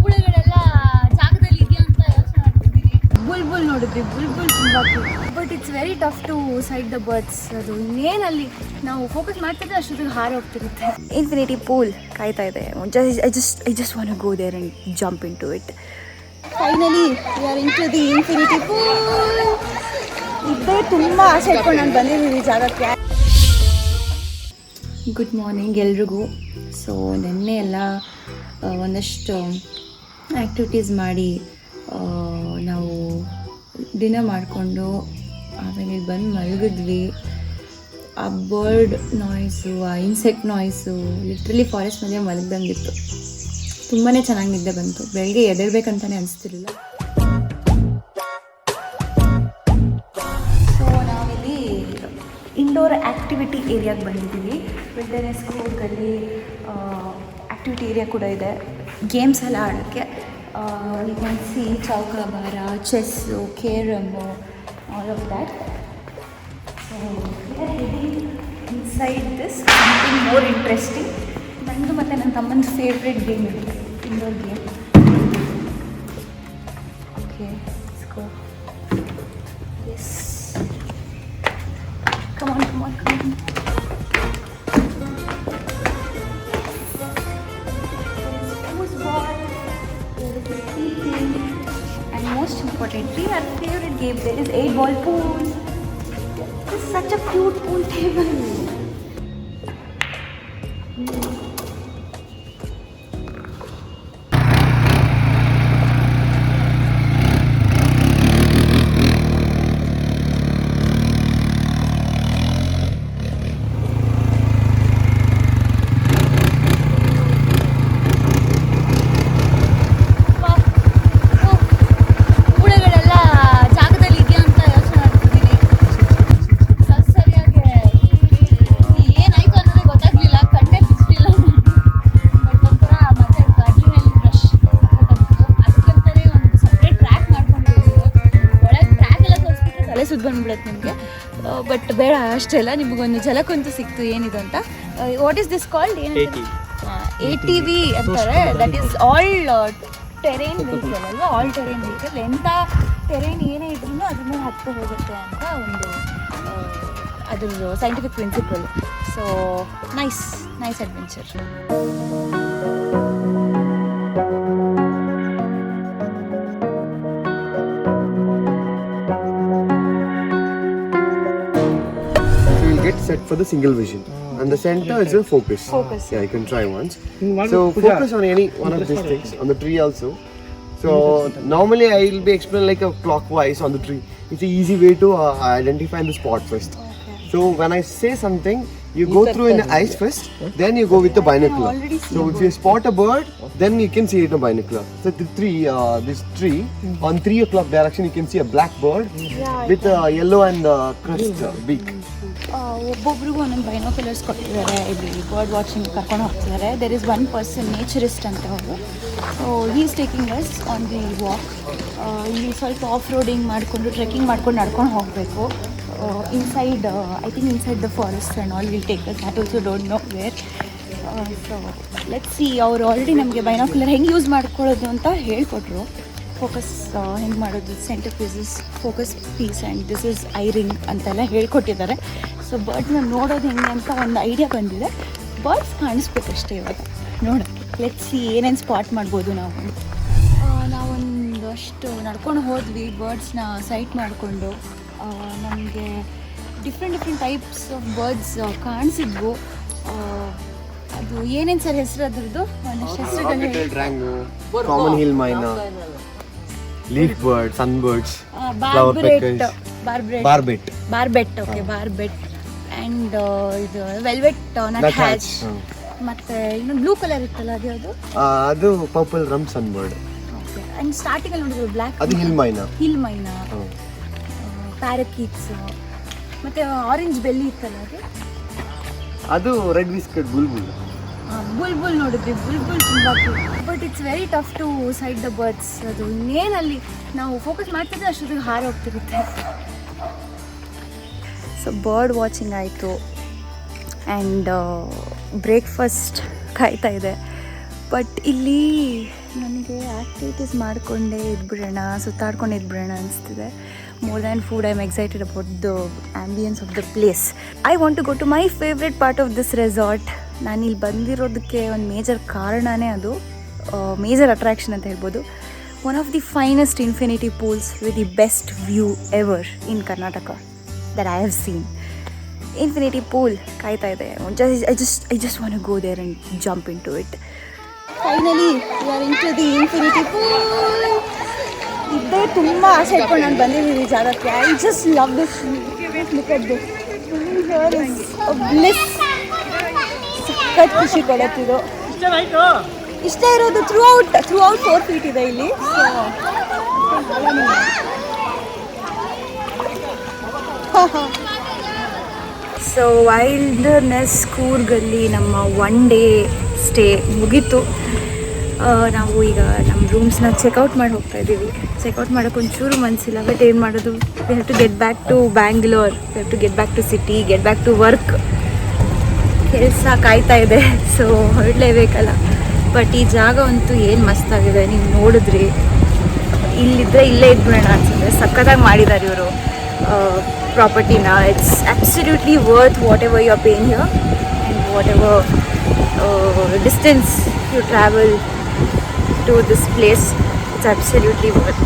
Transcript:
ಹುಳುಗಳೆಲ್ಲ ಜಾಗದಲ್ಲಿ ಇದೆಯಾ ಅಂತ ಯೋಚನೆ ಮಾಡ್ತಿದ್ದೀನಿ. ಬುಲ್ಬುಲ್ ನೋಡಿದ್ವಿ, ಬುಲ್ಬುಲ್ ತುಂಬ but it's very tough to sight the birds. ಅದು ಇನ್ನೇನಲ್ಲಿ ನಾವು ಫೋಕಸ್ ಮಾಡ್ತಿದ್ರೆ ಅಷ್ಟೊತ್ತಿಗೆ ಹಾರಿ ಹೋಗ್ತಿರುತ್ತೆ. ಇನ್ಫಿನಿಟಿ ಪೂಲ್ ಕಾಯ್ತಾ ಇದೆ. I just want to go there and jump into it. Finally we are into the infinity pool. ಇದ್ದೇ ತುಂಬ ಆಸೆ ಇಟ್ಕೊಂಡು ನಾನು ಬಂದಿದ್ದೀನಿ ಜಾಗಕ್ಕೆ. ಗುಡ್ ಮಾರ್ನಿಂಗ್ ಎಲ್ರಿಗೂ. ಸೊ ನಿನ್ನೆ ಎಲ್ಲ ಒಂದಷ್ಟು ಆ್ಯಕ್ಟಿವಿಟೀಸ್ ಮಾಡಿ ನಾವು ಡಿನ್ನರ್ ಮಾಡಿಕೊಂಡು ಆಮೇಲೆ ಬಂದು ಮಲಗಿದ್ವಿ. ಆ ಬರ್ಡ್ ನಾಯ್ಸು, ಆ ಇನ್ಸೆಕ್ಟ್ ನಾಯ್ಸು, ಲಿಟ್ರಲಿ ಫಾರೆಸ್ಟ್ ಮಧ್ಯೆ ಮಲಗ್ದಂಗಿತ್ತು. ತುಂಬಾ ಚೆನ್ನಾಗಿ ನಿದ್ದೆ ಬಂತು. ಬೆಳಗ್ಗೆ ಎದ್ದೇಳಬೇಕಂತಲೇ ಅನಿಸ್ತಿರಲಿಲ್ಲ. ಸೊ ನಾವಿಲ್ಲಿ ಇಂಡೋರ್ ಆ್ಯಕ್ಟಿವಿಟಿ ಏರಿಯಾಗೆ ಬಂದಿದ್ದೀವಿ. ವಿಲ್ಡರ್ನೆಸ್ ಕೂರ್ಗಲ್ಲಿ ಆ್ಯಕ್ಟಿವಿಟಿ ಏರಿಯಾ ಕೂಡ ಇದೆ, ಗೇಮ್ಸ್ ಎಲ್ಲ ಆಡೋಕ್ಕೆ. You can see Chowkabara, chess, carrom, all of that. So we are heading inside this something more interesting. ನಂದು ಮತ್ತು ನನ್ನ ತಮ್ಮನ ಫೇವ್ರೆಟ್ ಗೇಮ್ ಇದೆ, indoor game. Okay, let's go. Yes, come on. And most importantly, our favorite game, there is 8-ball pool. This is such a cute pool table. ಬಂದ್ಬಿಡುತ್ತೆ ನಿಮಗೆ, but ಬೇಡ ಅಷ್ಟೆಲ್ಲ. ನಿಮಗೊಂದು ಝಲಕ್ಕಂತೂ ಸಿಕ್ತು ಏನಿದೆ ಅಂತ. What is this called? ಏನು ATV ಅಂತಾರೆ. That is all terrain vehicle ಅಲ್ವಾ? All terrain vehicle. ಎಂಥ ಟೆರೇನ್ ಏನೇ ಇದ್ರೂ ಅದನ್ನು ಹತ್ತು ಹೋಗುತ್ತೆ ಅಂತ ಒಂದು ಅದ್ರ scientific principle. So nice adventure. Get set for the single vision, and the center is a focus. Yeah, you can try once. So focus on any one of these things, on the tree also. So normally I will be explaining like a clockwise on the tree. It's an easy way to identify the spot first. So when I say something, you go through in the eyes first, then you go with the binocular. So if you spot a bird, then you can see it in binocular. So this tree, on 3 o'clock direction, you can see a black bird with a yellow and crest beak. ಒಬ್ಬೊಬ್ರಿಗೂ ಒಂದೊಂದು ಬೈನೋಕ್ಯುಲರ್ಸ್ ಕೊಟ್ಟಿದ್ದಾರೆ. ಇಲ್ಲಿ bird watching ಕರ್ಕೊಂಡು ಹೋಗ್ತಿದ್ದಾರೆ. There is one person, ನೇಚರಿಸ್ಟ್ ಅಂತ ಅವರು. So he is taking us on the walk. ಇಲ್ಲಿ ಸ್ವಲ್ಪ off roading ಮಾಡಿಕೊಂಡು ಟ್ರೆಕ್ಕಿಂಗ್ ಮಾಡ್ಕೊಂಡು ನಡ್ಕೊಂಡು ಹೋಗಬೇಕು. Inside I think inside the forest and all will take us. That also don't know wear. So let's see. ಅವರು already ನಮಗೆ ಬೈನೋಕ್ಯುಲರ್ ಹೆಂಗೆ use ಮಾಡ್ಕೊಳ್ಳೋದು ಅಂತ ಹೇಳ್ಕೊಟ್ರು. ಫೋಕಸ್ ಹೆಂಗೆ ಮಾಡೋದು, centre pieces, focus piece and this is eye ring ಅಂತೆಲ್ಲ ಹೇಳ್ಕೊಟ್ಟಿದ್ದಾರೆ. ಸೊ ಬರ್ಡ್ನ ನೋಡೋದು ಹೆಂಗೆ ಅಂತ ಒಂದು ಐಡಿಯಾ ಬಂದಿದೆ. ಬರ್ಡ್ಸ್ ಕಾಣಿಸ್ಬೇಕಷ್ಟೇ ಇವಾಗ ನೋಡೋಕ್ಕೆ. ಲೆಟ್ಸ್ ಸಿ ಏನೇನು ಸ್ಪಾಟ್ ಮಾಡ್ಬೋದು ನಾವು. ನಾವೊಂದಷ್ಟು ನಡ್ಕೊಂಡು ಹೋದ್ವಿ, ಬರ್ಡ್ಸ್ನ ಸೈಟ್ ಮಾಡಿಕೊಂಡು. ನಮಗೆ ಡಿಫ್ರೆಂಟ್ ಟೈಪ್ಸ್ ಆಫ್ ಬರ್ಡ್ಸ್ ಕಾಣಿಸಿದ್ವು. ಅದು ಏನೇನು ಸರ್ ಹೆಸರು ಅದ್ರದ್ದು? ಒಂದಷ್ಟು ಹೆಸರುಗಳು. Common hill myna, leaf bird, sunbirds, barbet. Okay, barbet and ಇದು ವೆಲ್ವೆಟ್ ನಟ್ ಹ್ಯಾಚ್. ಮತ್ತೆ ಇನ್ನು ಬ್ಲೂ ಕಲರ್ ಇತ್ತಲ್ಲ ಅದು purple rump sunbird. Okay. And starting ಅಲ್ಲಿ ನೋಡಿದ್ರು ಬ್ಲಾಕ್, ಅದು ಹಿಲ್ ಮೈನಾ. ಪ್ಯಾರಕೀಟ್ಸ್. ಮತ್ತೆ ಆರೆಂಜ್ ಬೆಲ್ಲಿ ಇತ್ತಲ್ಲ ಅದು ರೆಡ್ ವಿಸ್ಕೆಟ್ ಬುಲ್ಬುಲ್ ನೋಡಿದ್ವಿ. ಬುಲ್ಬುಲ್ ತುಂಬ but it's very tough to sight the birds. ಅದು ಇನ್ನೇನಲ್ಲಿ ನಾವು ಫೋಕಸ್ ಮಾಡ್ತಿದ್ರೆ ಅಷ್ಟೊತ್ತಿಗೆ ಹಾರಿ ಹೋಗ್ತಿರುತ್ತೆ. ಸೊ ಬರ್ಡ್ ವಾಚಿಂಗ್ ಆಯಿತು. ಆ್ಯಂಡ್ ಬ್ರೇಕ್ಫಾಸ್ಟ್ ಕಾಯ್ತಾ ಇದೆ. ಬಟ್ ಇಲ್ಲಿ ನನಗೆ ಆ್ಯಕ್ಟಿವಿಟೀಸ್ ಮಾಡಿಕೊಂಡೇ ಇದ್ಬಿಡೋಣ, ಸುತ್ತಾಡ್ಕೊಂಡು ಇದ್ಬಿಡೋಣ ಅನಿಸ್ತಿದೆ. More than food, I am excited about the ambience of the place. I want to go to my favourite part of this resort. ನಾನು ಇಲ್ಲಿ ಬಂದಿರೋದಕ್ಕೆ ಒಂದು ಮೇಜರ್ ಕಾರಣನೇ ಅದು, ಮೇಜರ್ ಅಟ್ರಾಕ್ಷನ್ ಅಂತ ಹೇಳ್ಬೋದು. One of the finest infinity pools with the best view ever in Karnataka that I have seen. Infinity pool ಕಾಯ್ತಾ ಇದೆ. I just want to go there and jump into it. Finally, we are into the infinity pool. ಇದ್ದೇ ತುಂಬ ಆಸೆ ಇಟ್ಕೊಂಡು ನಾನು ಬಂದಿದ್ದೀನಿ ಈ ಜಾಗಕ್ಕೆ. I just love this. Look at this. Here is a bliss. ಸಖತ್ ಖುಷಿ ಕೊಡುತ್ತಿದ್ದು. ಇಷ್ಟ ಇರೋದು ಥ್ರೂ ಔಟ್ 4 feet ಇದೆ ಇಲ್ಲಿ. ಸೊ ವೈಲ್ಡರ್ನೆಸ್ ಕೂರ್ಗಲ್ಲಿ ನಮ್ಮ 1 ಡೇ ಸ್ಟೇ ಮುಗೀತು. ನಾವು ಈಗ ನಮ್ಮ ರೂಮ್ಸ್ನ ಚೆಕ್ಔಟ್ ಮಾಡಿ ಹೋಗ್ತಾ ಇದ್ದೀವಿ. ಚೆಕ್ಔಟ್ ಮಾಡೋಕ್ಕೆ ಒಂಚೂರು ಮನಸ್ಸಿಲ್ಲ. ಬಟ್ ಏನು ಮಾಡೋದು, we have to get back to Bangalore, we have to get back to city, get back to work. ಕೆಲಸ ಕಾಯ್ತಾ ಇದೆ, ಸೊ ಹೊರಡಲೇಬೇಕಲ್ಲ. ಬಟ್ ಈ ಜಾಗ ಅಂತೂ ಏನು ಮಸ್ತಾಗಿದೆ, ನೀವು ನೋಡಿದ್ರಿ. ಇಲ್ಲಿದ್ದರೆ ಇಲ್ಲೇ ಇದ್ಬಿಡೋಣ ಅನ್ಸುತ್ತೆ. ಸಖತ್ತಾಗಿ ಮಾಡಿದ್ದಾರೆ ಇವರು ಪ್ರಾಪರ್ಟಿನ. It's absolutely worth whatever you are paying here and whatever distance you travel to this place. It's absolutely worth.